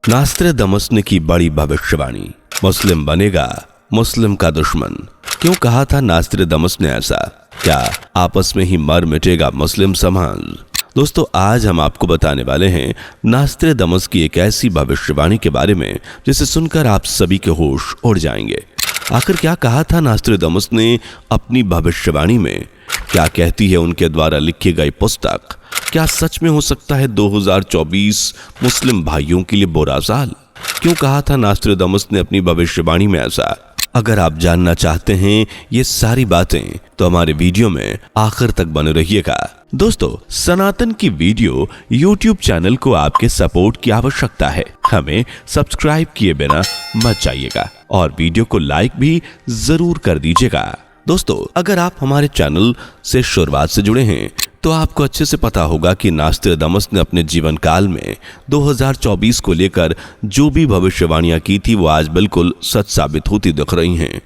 Nostradamus ने की बड़ी भविष्यवाणी, मुस्लिम बनेगा मुस्लिम का दुश्मन। क्यों कहा था नास्त्रेदमस ने ऐसा? क्या आपस में ही मर मिटेगा मुस्लिम समाज? दोस्तों, आज हम आपको बताने वाले हैं नास्त्रेदमस की एक ऐसी भविष्यवाणी के बारे में जिसे सुनकर आप सभी के होश उड़ जाएंगे। आखिर क्या कहा था नास्त्रेदमस ने अपनी भविष्यवाणी में? क्या कहती है उनके द्वारा लिखी गई पुस्तक? क्या सच में हो सकता है 2024 मुस्लिम भाइयों के लिए बुरा साल? क्यों कहा था नास्त्रेदमस ने अपनी भविष्यवाणी में ऐसा? अगर आप जानना चाहते हैं ये सारी बातें तो हमारे वीडियो में आखिर तक बने रहिएगा। दोस्तों, सनातन की वीडियो YouTube चैनल को आपके सपोर्ट की आवश्यकता है। हमें सब्सक्राइब किए बिना मत जाइएगा और वीडियो को लाइक भी जरूर कर दीजिएगा। दोस्तों, अगर आप हमारे चैनल से शुरुआत से जुड़े हैं तो आपको अच्छे से पता होगा कि नास्त्रेदमस ने अपने जीवन काल में 2024 को लेकर जो भी भविष्यवाणियां की थी वो आज बिल्कुल सच साबित होती दिख रही हैं।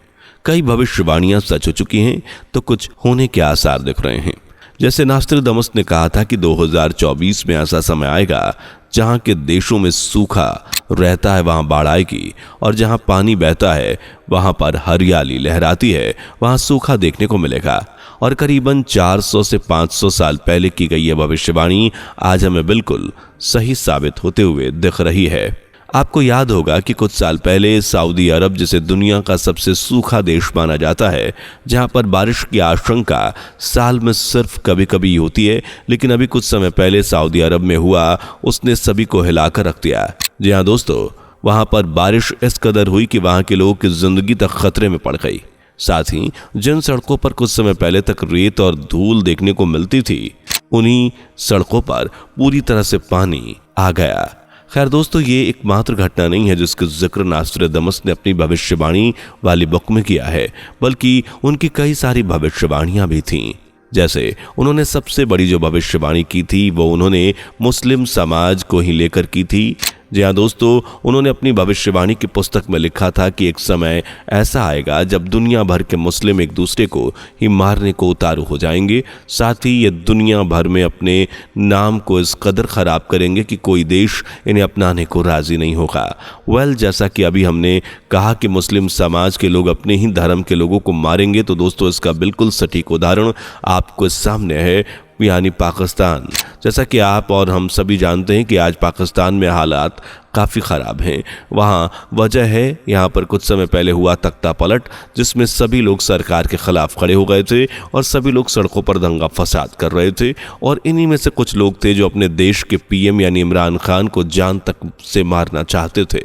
कई भविष्यवाणियां सच हो चुकी हैं तो कुछ होने के आसार दिख रहे हैं। जैसे नास्त्रेदमस ने कहा था कि 2024 में ऐसा समय आएगा जहां के देशों में सूखा रहता है वहां बाढ़ आएगी, और जहां पानी बहता है वहां पर हरियाली लहराती है, वहां सूखा देखने को मिलेगा। और करीबन 400 से 500 साल पहले की गई यह भविष्यवाणी आज हमें बिल्कुल सही साबित होते हुए दिख रही है। आपको याद होगा कि कुछ साल पहले सऊदी अरब, जिसे दुनिया का सबसे सूखा देश माना जाता है, जहां पर बारिश की आशंका साल में सिर्फ कभी कभी होती है, लेकिन अभी कुछ समय पहले सऊदी अरब में हुआ उसने सभी को हिलाकर रख दिया। जी हाँ दोस्तों, वहां पर बारिश इस कदर हुई कि वहां के लोगों की जिंदगी तक खतरे में पड़ गई। साथ ही जिन सड़कों पर कुछ समय पहले तक रेत और धूल देखने को मिलती थी, उन्हीं सड़कों पर पूरी तरह से पानी आ गया। खैर दोस्तों, ये एकमात्र घटना नहीं है जिसका जिक्र नास्त्रेदमस ने अपनी भविष्यवाणी वाली बुक में किया है, बल्कि उनकी कई सारी भविष्यवाणियां भी थीं। जैसे उन्होंने सबसे बड़ी जो भविष्यवाणी की थी वो उन्होंने मुस्लिम समाज को ही लेकर की थी। जी हाँ दोस्तों, उन्होंने अपनी भविष्यवाणी की पुस्तक में लिखा था कि एक समय ऐसा आएगा जब दुनिया भर के मुस्लिम एक दूसरे को ही मारने को उतारू हो जाएंगे। साथ ही ये दुनिया भर में अपने नाम को इस कदर खराब करेंगे कि कोई देश इन्हें अपनाने को राजी नहीं होगा। जैसा कि अभी हमने कहा कि मुस्लिम समाज के लोग अपने ही धर्म के लोगों को मारेंगे, तो दोस्तों इसका बिल्कुल सटीक उदाहरण आपको सामने है, यानी पाकिस्तान। जैसा कि आप और हम सभी जानते हैं कि आज पाकिस्तान में हालात काफ़ी ख़राब हैं। वहाँ वजह है, यहाँ पर कुछ समय पहले हुआ तख्ता पलट, जिसमें सभी लोग सरकार के ख़िलाफ़ खड़े हो गए थे और सभी लोग सड़कों पर दंगा फसाद कर रहे थे। और इन्हीं में से कुछ लोग थे जो अपने देश के पीएम यानी इमरान खान को जान तक से मारना चाहते थे।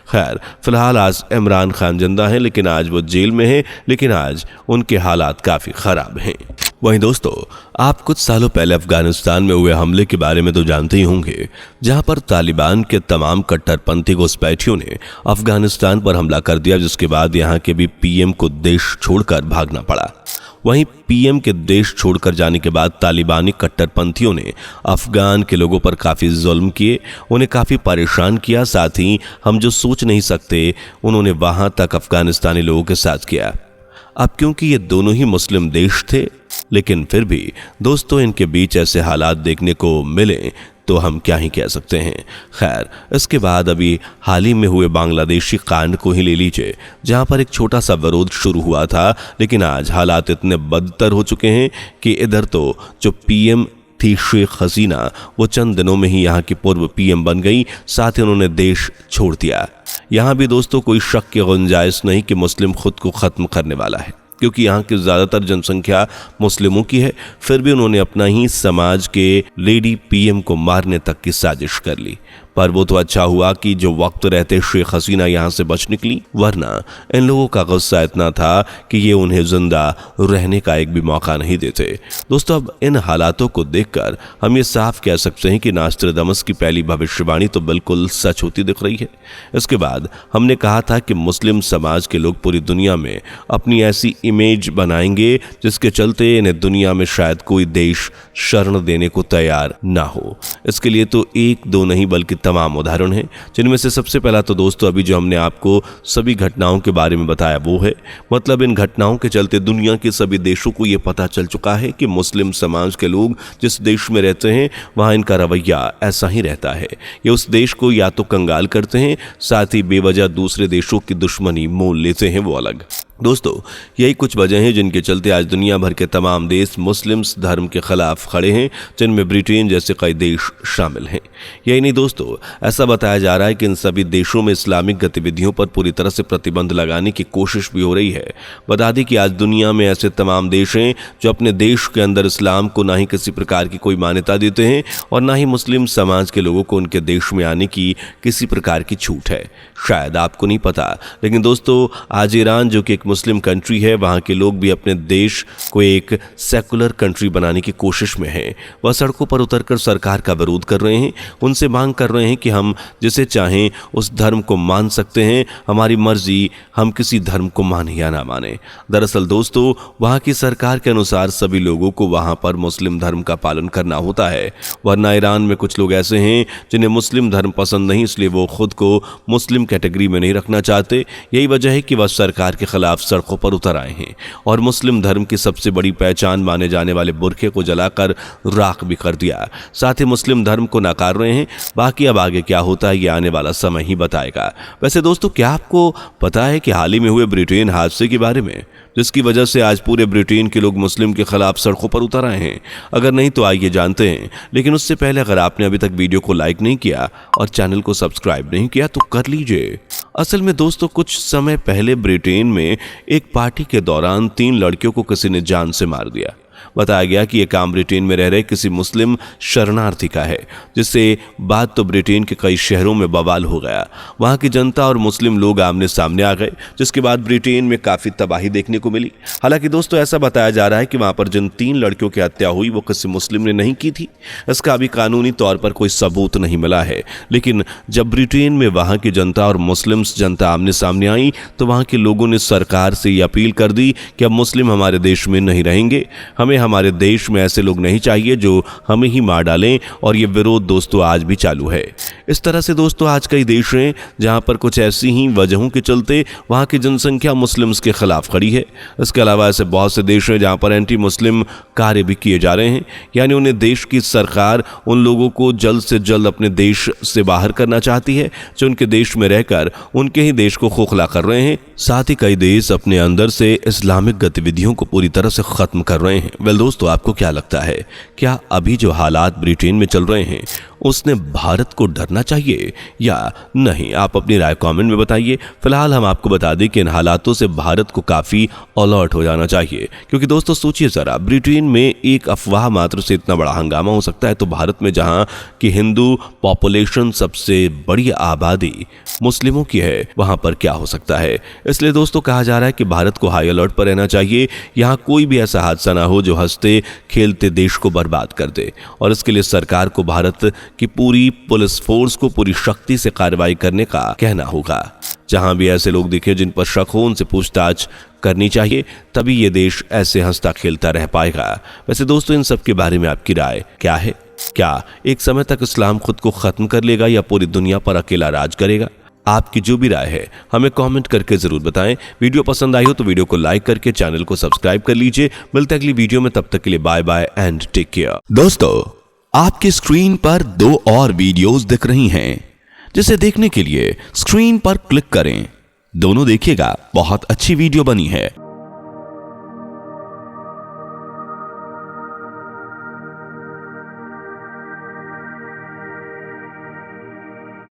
खैर, फिलहाल आज इमरान खान जिंदा हैं, लेकिन आज वो जेल में हैं, लेकिन आज उनके हालात काफ़ी ख़राब हैं। वहीं दोस्तों, आप कुछ सालों पहले अफगानिस्तान में हुए हमले के बारे में तो जानते ही होंगे, जहां पर तालिबान के तमाम कट्टरपंथी घुसपैठियों ने अफगानिस्तान पर हमला कर दिया, जिसके बाद यहां के भी पीएम को देश छोड़कर भागना पड़ा। वहीं पीएम के देश छोड़कर जाने के बाद तालिबानी कट्टरपंथियों ने अफगान के लोगों पर काफ़ी जुल्म किए, उन्हें काफ़ी परेशान किया। साथ ही हम जो सोच नहीं सकते उन्होंने वहां तक अफगानिस्तानी लोगों के साथ किया। अब क्योंकि ये दोनों ही मुस्लिम देश थे, लेकिन फिर भी दोस्तों इनके बीच ऐसे हालात देखने को मिले तो हम क्या ही कह सकते हैं। खैर, इसके बाद अभी हाल ही में हुए बांग्लादेशी कांड को ही ले लीजिए, जहां पर एक छोटा सा विरोध शुरू हुआ था, लेकिन आज हालात इतने बदतर हो चुके हैं कि इधर तो जो पीएम थी शेख हसीना, वो चंद दिनों में ही यहाँ की पूर्व पीएम बन गई, साथ ही उन्होंने देश छोड़ दिया। यहाँ भी दोस्तों कोई शक की गुंजाइश नहीं कि मुस्लिम खुद को खत्म करने वाला है, क्योंकि यहाँ की ज़्यादातर जनसंख्या मुस्लिमों की है। फिर भी उन्होंने अपना ही समाज के लेडी पीएम को मारने तक की साजिश कर ली। पर वो तो अच्छा हुआ कि जो वक्त रहते शेख हसीना यहाँ से बच निकली, वरना इन लोगों का गुस्सा इतना था कि ये उन्हें जिंदा रहने का एक भी मौका नहीं देते। दोस्तों, अब इन हालातों को देखकर हम ये साफ कह सकते हैं कि नास्त्रेदमस की पहली भविष्यवाणी तो बिल्कुल सच होती दिख रही है। इसके बाद हमने कहा था कि मुस्लिम समाज के लोग पूरी दुनिया में अपनी ऐसी इमेज बनाएंगे जिसके चलते इन्हें दुनिया में शायद कोई देश शरण देने को तैयार ना हो। इसके लिए तो एक दो नहीं बल्कि तमाम उदाहरण हैं, जिनमें से सबसे पहला तो दोस्तों अभी जो हमने आपको सभी घटनाओं के बारे में बताया वो है। मतलब इन घटनाओं के चलते दुनिया के सभी देशों को ये पता चल चुका है कि मुस्लिम समाज के लोग जिस देश में रहते हैं वहाँ इनका रवैया ऐसा ही रहता है। ये उस देश को या तो कंगाल करते हैं, साथ ही बेवजह दूसरे देशों की दुश्मनी मोल लेते हैं वो अलग। दोस्तों यही कुछ वजह हैं जिनके चलते आज दुनिया भर के तमाम देश मुस्लिम धर्म के खिलाफ खड़े हैं, जिनमें ब्रिटेन जैसे कई देश शामिल हैं। यही नहीं दोस्तों, ऐसा बताया जा रहा है कि इन सभी देशों में इस्लामिक गतिविधियों पर पूरी तरह से प्रतिबंध लगाने की कोशिश भी हो रही है। बता दें कि आज दुनिया में ऐसे तमाम देश हैं जो अपने देश के अंदर इस्लाम को ना ही किसी प्रकार की कोई मान्यता देते हैं और ना ही मुस्लिम समाज के लोगों को उनके देश में आने की किसी प्रकार की छूट है। शायद आपको नहीं पता, लेकिन दोस्तों आज ईरान जो कि एक मुस्लिम कंट्री है, वहां के लोग भी अपने देश को एक सेकुलर कंट्री बनाने की कोशिश में हैं। वह सड़कों पर उतरकर सरकार का विरोध कर रहे हैं, उनसे मांग कर रहे हैं कि हम जिसे चाहें उस धर्म को मान सकते हैं, हमारी मर्जी, हम किसी धर्म को माने या ना माने। दरअसल दोस्तों वहां की सरकार के अनुसार सभी लोगों को वहां पर मुस्लिम धर्म का पालन करना होता है, वरना ईरान में कुछ लोग ऐसे हैं जिन्हें मुस्लिम धर्म पसंद नहीं, इसलिए वो खुद को मुस्लिम कैटेगरी में नहीं रखना चाहते। यही वजह है कि वह सरकार के खिलाफ सड़कों पर उतर आए हैं और मुस्लिम धर्म की सबसे बड़ी पहचान माने जाने वाले बुरखे को जलाकर राख भी कर दिया। साथ ही मुस्लिम धर्म को नकार रहे हैं। बाकी अब आगे क्या होता है ये आने वाला समय ही बताएगा। वैसे दोस्तों क्या आपको पता है कि हाल ही में हुए ब्रिटेन हादसे के बारे में, जिसकी वजह से आज पूरे ब्रिटेन के लोग मुस्लिम के खिलाफ सड़कों पर उतर आए हैं? अगर नहीं तो आइए जानते हैं, लेकिन उससे पहले अगर आपने अभी तक वीडियो को लाइक नहीं किया और चैनल को सब्सक्राइब नहीं किया तो कर लीजिए। असल में दोस्तों कुछ समय पहले ब्रिटेन में एक पार्टी के दौरान 3 लड़कियों को किसी ने जान से मार दिया। बताया गया कि यह काम ब्रिटेन में रह रहे किसी मुस्लिम शरणार्थी का है, जिससे बाद तो ब्रिटेन के कई शहरों में बवाल हो गया। वहां की जनता और मुस्लिम लोग आमने सामने आ गए, जिसके बाद ब्रिटेन में काफी तबाही देखने को मिली। हालांकि दोस्तों ऐसा बताया जा रहा है कि वहां पर जिन 3 लड़कियों की हत्या हुई वो किसी मुस्लिम ने नहीं की थी। इसका अभी कानूनी तौर पर कोई सबूत नहीं मिला है, लेकिन जब ब्रिटेन में वहां की जनता और मुस्लिम जनता आमने सामने आई तो वहां के लोगों ने सरकार से यह अपील कर दी कि अब मुस्लिम हमारे देश में नहीं रहेंगे, हमें हमारे देश में ऐसे लोग नहीं चाहिए जो हमें ही मार डालें। और ये विरोध दोस्तों आज भी चालू है। इस तरह से दोस्तों आज कई देश हैं जहां पर कुछ ऐसी ही वजहों के चलते वहां की जनसंख्या मुस्लिम्स के खिलाफ खड़ी है। इसके अलावा ऐसे बहुत से देश हैं जहां पर एंटी मुस्लिम कार्य भी किए जा रहे हैं, यानी उन्हें देश की सरकार उन लोगों को जल्द से जल्द अपने देश से बाहर करना चाहती है जो उनके देश में रहकर उनके ही देश को खोखला कर रहे हैं। साथ ही कई देश अपने अंदर से इस्लामिक गतिविधियों को पूरी तरह से खत्म कर रहे हैं। वेल दोस्तों आपको क्या लगता है, क्या अभी जो हालात ब्रिटेन में चल रहे हैं उसने भारत को डरना चाहिए या नहीं? आप अपनी राय कमेंट में बताइए। फिलहाल हम आपको बता दें कि इन हालातों से भारत को काफी अलर्ट हो जाना चाहिए, क्योंकि दोस्तों सोचिए जरा, ब्रिटेन में एक अफवाह मात्र से इतना बड़ा हंगामा हो सकता है, तो भारत में जहां की हिंदू पॉपुलेशन सबसे बड़ी आबादी मुस्लिमों की है वहां पर क्या हो सकता है। इसलिए दोस्तों कहा जा रहा है कि भारत को हाई अलर्ट पर रहना चाहिए। यहाँ कोई भी ऐसा हादसा ना हो जो हंसते खेलते देश को बर्बाद कर दे, और इसके लिए सरकार को भारत की पूरी पुलिस फोर्स को पूरी शक्ति से कार्रवाई करने का कहना होगा। जहां भी ऐसे लोग दिखे जिन पर शक हो उनसे पूछताछ करनी चाहिए, तभी ये देश ऐसे हंसता खेलता रह पाएगा। वैसे दोस्तों इन सब के बारे में आपकी राय क्या है? क्या एक समय तक इस्लाम खुद को खत्म कर लेगा या पूरी दुनिया पर अकेला राज करेगा? आपकी जो भी राय है हमें कमेंट करके जरूर बताएं। वीडियो पसंद आई हो तो वीडियो को लाइक करके चैनल को सब्सक्राइब कर लीजिए। मिलते हैं अगली वीडियो में, तब तक के लिए bye bye and take care. दोस्तों आपकी स्क्रीन पर 2 और वीडियोस दिख रही हैं, जिसे देखने के लिए स्क्रीन पर क्लिक करें। दोनों देखिएगा, बहुत अच्छी वीडियो बनी है।